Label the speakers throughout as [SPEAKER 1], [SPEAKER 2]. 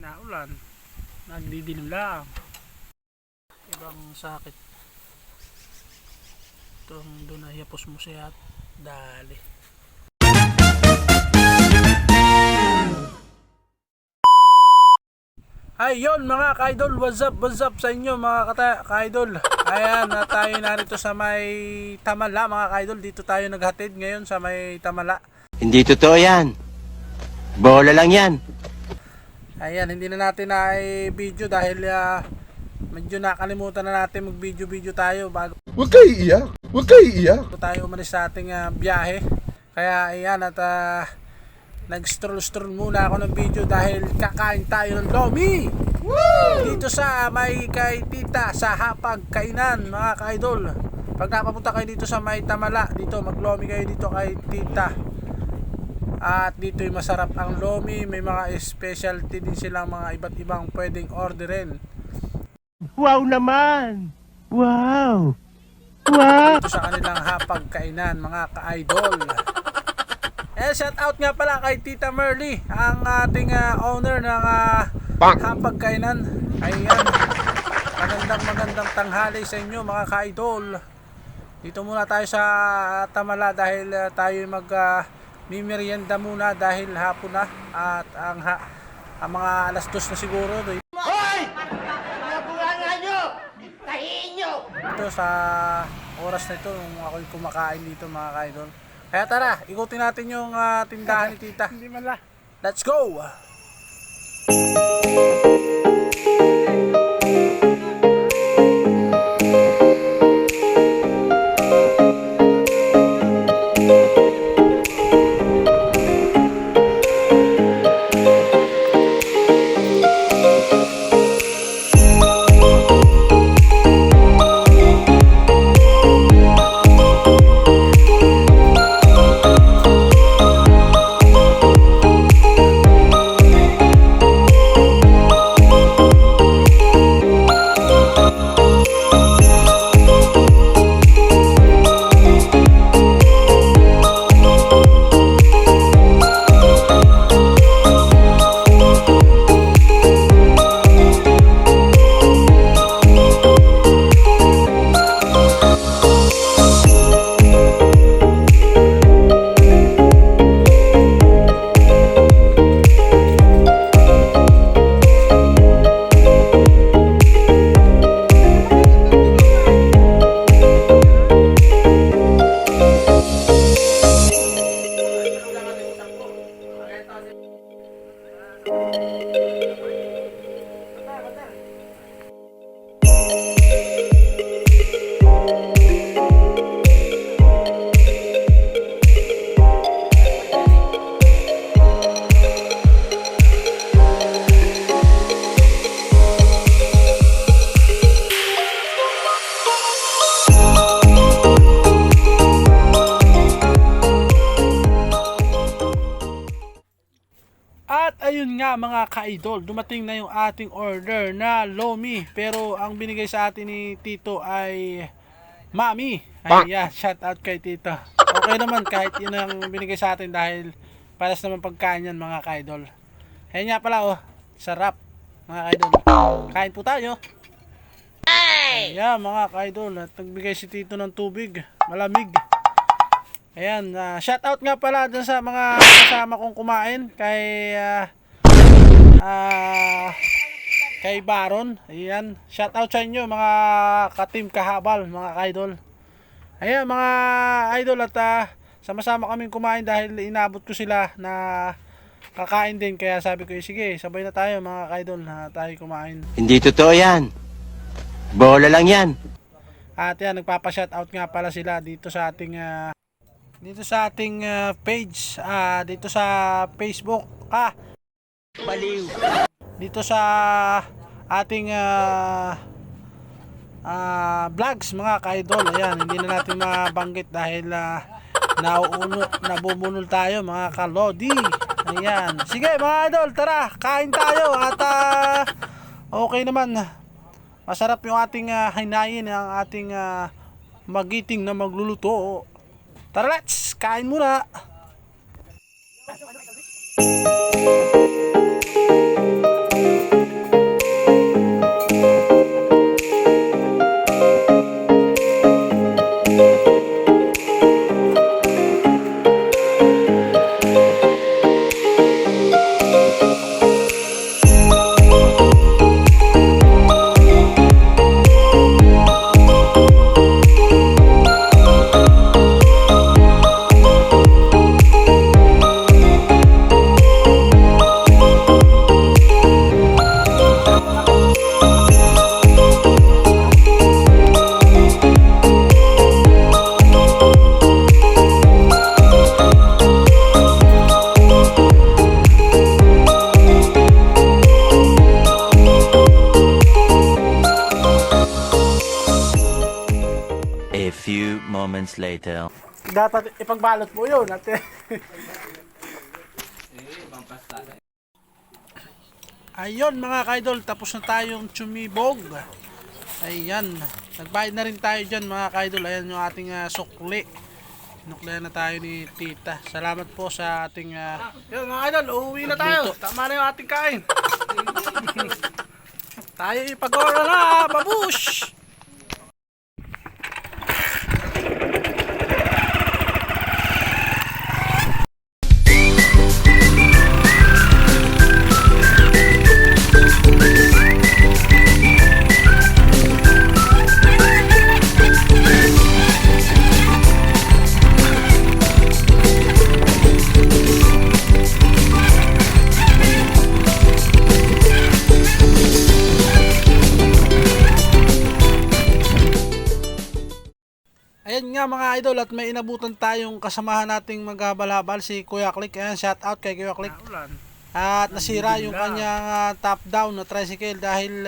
[SPEAKER 1] Naulan, nagdidilim lang. Ibang sakit. Itong doon na yapos mo siya at dali. Ayun mga ka-idol, what's up sa inyo mga ka-idol. Ayan, tayo narito sa may Tamala mga ka-idol. Dito tayo naghatid ngayon sa may Tamala.
[SPEAKER 2] Hindi totoo yan. Bola lang yan.
[SPEAKER 1] Ayan, hindi na natin na-video dahil medyo nakalimutan na natin mag-video tayo bago
[SPEAKER 3] Huwag kayo iiyak. Huwag kayo iiyak.
[SPEAKER 1] tayo umalis sa ating biyahe. Kaya ayan at nag-stroll muna ako ng video dahil kakain tayo ng lomi. Dito sa may kay tita sa Hapag Kainan mga ka-idol. Pag napapunta kayo dito sa may Tamala, dito maglomi kayo dito kay tita. At dito ay masarap ang lomi, may mga specialty din silang mga iba't ibang pwedeng orderin.
[SPEAKER 2] Wow naman! Wow! Wow!
[SPEAKER 1] Dito sa kanilang Hapag Kainan mga ka-idol. Shout out nga pala kay Tita Merly, ang ating owner ng Hapag Kainan. Ayan, magandang tanghali sa inyo mga ka-idol. Dito muna tayo sa Tamala dahil tayo mimerienda muna dahil hapon na at ang mga alas 2 na siguro.
[SPEAKER 4] Hoy! Nabulangan nyo! Tahiin nyo!
[SPEAKER 1] Ito sa oras na ito nung ako'y kumakain dito mga ka-idol. Kaya tara, ikutin natin yung tindahan ni tita. Hindi mala. Let's go! At ayun nga mga ka-idol, dumating na yung ating order na lomi. Pero ang binigay sa atin ni Tito ay Mami. Ay shout out kay Tito. Okay naman kahit yun ang binigay sa atin dahil paras naman pagkain yan mga ka-idol. Ayun nga pala sarap mga ka-idol. Kain po tayo. Ayan mga ka-idol, at nagbigay si Tito ng tubig, malamig. Ayan, shout out nga pala dun sa mga kasama kong kumain kay kay Baron. Ayan, shout out sa inyo mga ka-team Kahabal, mga ka-idol. Ayan mga idol at sama-sama kaming kumain dahil inabot ko sila na kakain din kaya sabi ko sige, sabay na tayo mga ka-idol na tayo kumain.
[SPEAKER 2] Hindi totoo yan. Bola lang yan.
[SPEAKER 1] At yan, nagpapa-shout out nga pala sila dito sa ating page, dito sa Facebook,
[SPEAKER 2] Baliw.
[SPEAKER 1] dito sa ating vlogs mga ka-idol. Ayan, hindi na natin mabanggit dahil nabubunol tayo mga kalodi. Ayan, sige mga idol, tara kain tayo at okay naman, masarap yung ating hinayin, ang ating magiting na magluluto. Tara, let's kain muna.
[SPEAKER 2] moments later.
[SPEAKER 1] Dapat ipagbalot mo yun. At, ayun mga kaidol, tapos na tayong tsumibog. Ayan, nagbayad na rin tayo dyan mga kaidol. Ayan yung ating sukli. Nuklear na tayo ni tita. Salamat po sa ating yun mga kaidol, uuwi na tayo. Tama na yung ating kain. Tayo ipag-ora na, babush! Ayan nga mga idol, at may inabutan tayong kasamahan nating maghabalabal si Kuya Click. Ayan, shout out kay Kuya Click. At nasira yung kanyang top down na tricycle dahil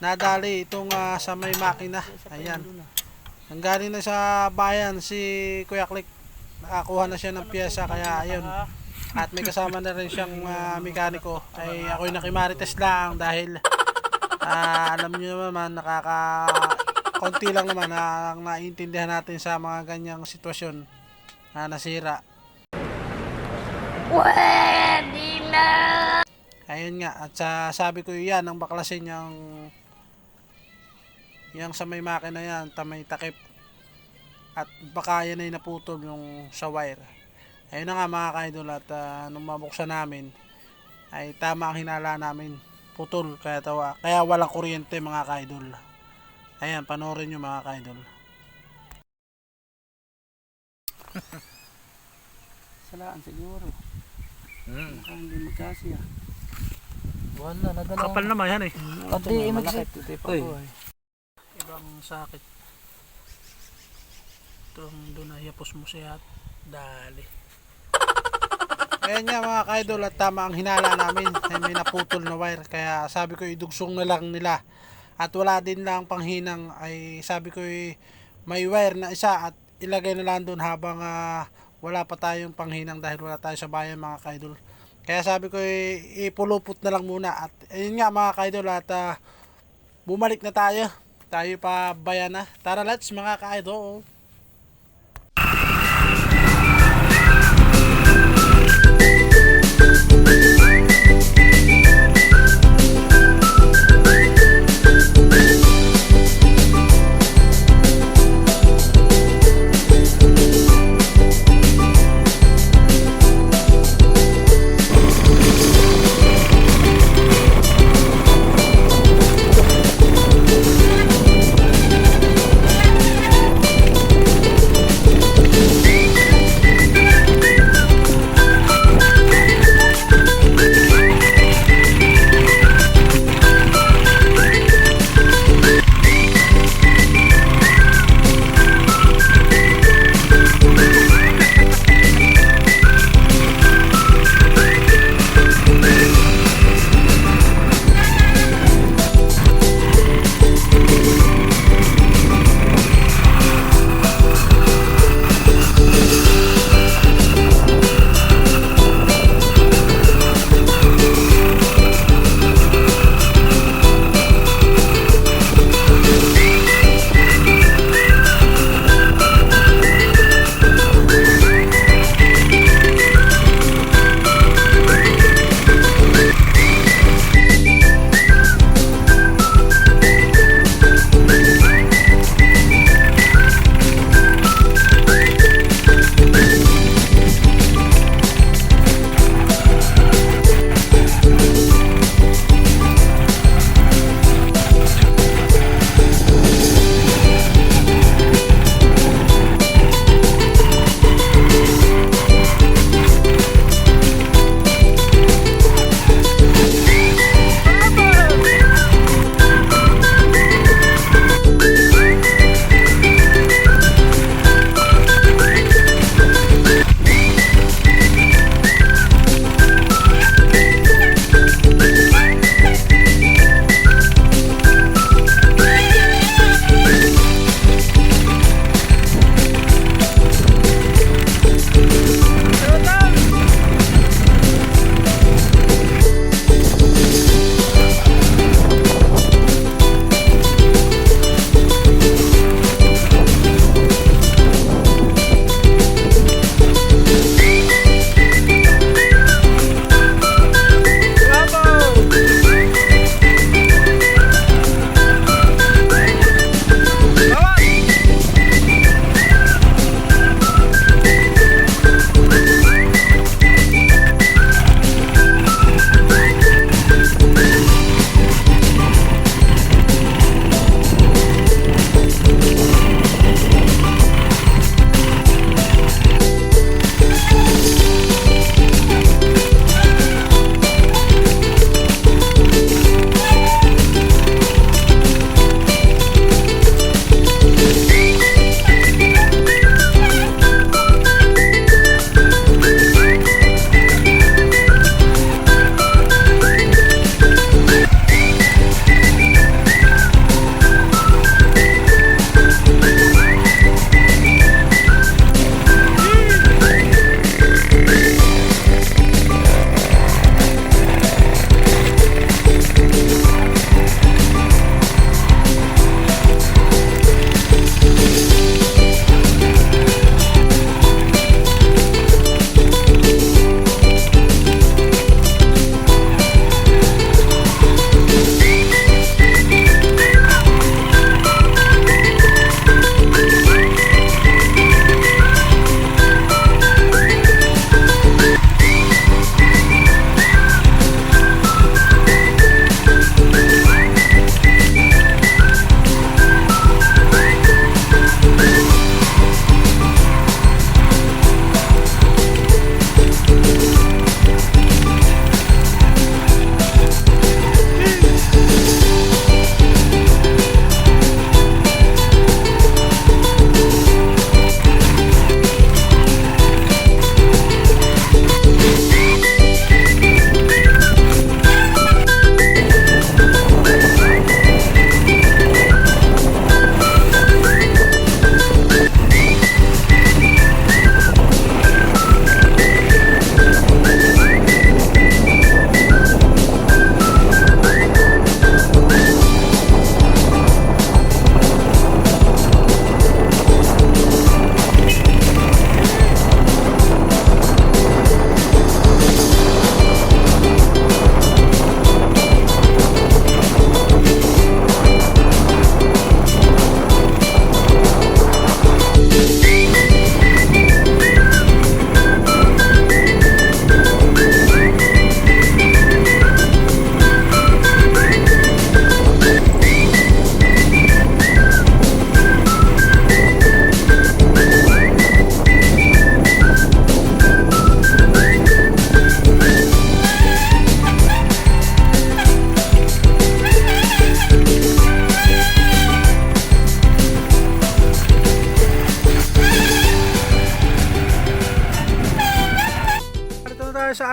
[SPEAKER 1] nadali itong sa may makina. Ayan. Nanggaling na sa bayan si Kuya Click. Nakakuha na siya ng piyesa, kaya ayun. At may kasama na rin siyang mekaniko. Ay ako'y nakimarites lang dahil alam niyo naman konti lang naman ang naiintindihan natin sa mga ganyang sitwasyon na nasira.
[SPEAKER 5] Pwede na!
[SPEAKER 1] Ayun nga, at sabi ko yan, ang baklasin yung sa may makina yan, may takip. At baka yan ay naputol yung sa wire. Ayun na nga mga kaidol, at nung mabuksan namin, ay tama ang hinala namin. Putol, kaya walang kuryente mga kaidol. Ayan, panoorin nyo mga kaidol.
[SPEAKER 6] Salaan siguro. Mukhang hindi magkasya.
[SPEAKER 1] Wala, nadala. Kapal naman yan eh.
[SPEAKER 6] Pati malaki.
[SPEAKER 1] Ibang sakit. Itong doon na yapos mo siya at dali. Ayan nga mga kaidol, at tama ang hinala namin. Ay may naputol na wire. Kaya sabi ko idugsong na lang nila. At wala din lang panghinang, ay sabi ko may wire na isa at ilagay na lang doon habang wala pa tayong panghinang dahil wala tayo sa bayan mga kaidol. Kaya sabi ko ipulupot na lang muna. At ayun nga mga kaidol, at bumalik na tayo. Tayo pa bayan na. Tara let's mga kaidol.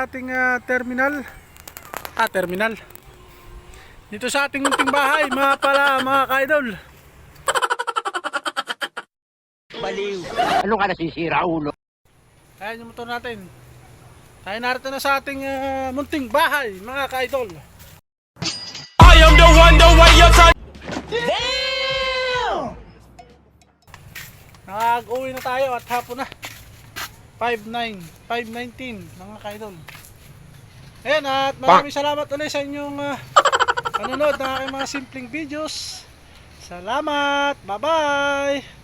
[SPEAKER 1] ating terminal. Terminal. Dito sa ating munting bahay, mga ka-idol.
[SPEAKER 2] Baliw. Ano ka nasisira, ulo?
[SPEAKER 1] Ayan yung motor natin. Tayo narito na sa ating munting bahay, mga ka-idol.
[SPEAKER 5] I am the one, the way you're trying.
[SPEAKER 1] Nag-uwi na tayo at hapon na. 5:19 mga ka-idol. Ayan, at maraming salamat ulit sa inyong panonood ng aking mga simpleng videos. Salamat! Bye-bye!